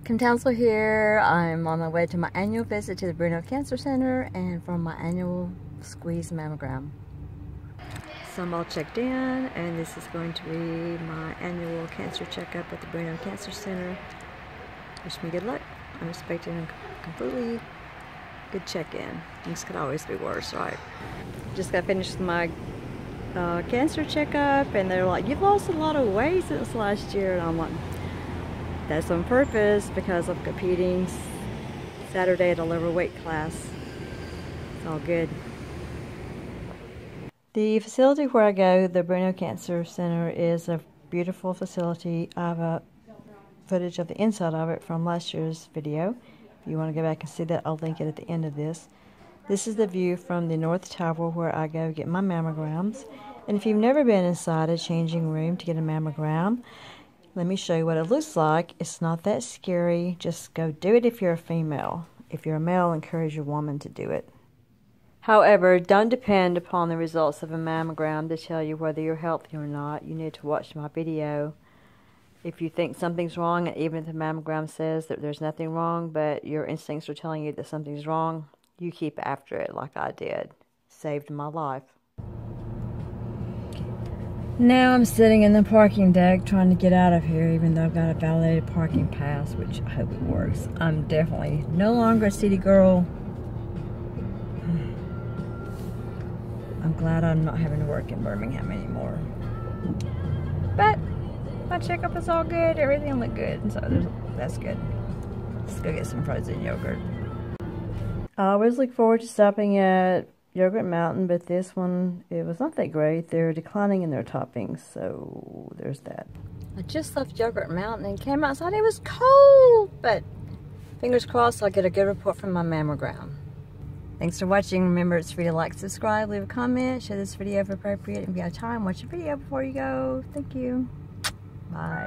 Townsel here. I'm on my way to my annual visit to the Bruno Cancer Center and from my annual squeeze mammogram. So I'm all checked in, and this is going to be my annual cancer checkup at the Bruno Cancer Center. Wish me good luck. I'm expecting a completely good check-in. Things could always be worse, right? Just got finished with my cancer checkup, and they're like, "You've lost a lot of weight since last year," and I'm like, that's on purpose because I'm competing Saturday at a liver weight class. It's all good. The facility where I go, the Bruno Cancer Center, is a beautiful facility. I have a footage of the inside of it from last year's video. If you want to go back and see that, I'll link it at the end of this. This is the view from the North Tower where I go get my mammograms. And if you've never been inside a changing room to get a mammogram, let me show you what it looks like. It's not that scary. Just go do it if you're a female. If you're a male, encourage your woman to do it. However, don't depend upon the results of a mammogram to tell you whether you're healthy or not. You need to watch my video. If you think something's wrong, and even if the mammogram says that there's nothing wrong, but your instincts are telling you that something's wrong, you keep after it like I did. Saved my life. Now I'm sitting in the parking deck trying to get out of here, even though I've got a validated parking pass, which I hope it works. I'm definitely no longer a city girl. I'm glad I'm not having to work in Birmingham anymore. But my checkup is all good. Everything looked good, and so that's good. Let's go get some frozen yogurt. I always look forward to stopping at Yogurt Mountain, but this one, it was not that great. They're declining in their toppings, so there's that. I just left Yogurt Mountain and came outside. It was cold, but fingers crossed I'll get a good report from my mammogram. Thanks for watching. Remember, it's free to like, subscribe, leave a comment, share this video if appropriate, and if you have time, watch the video before you go. Thank you. Bye.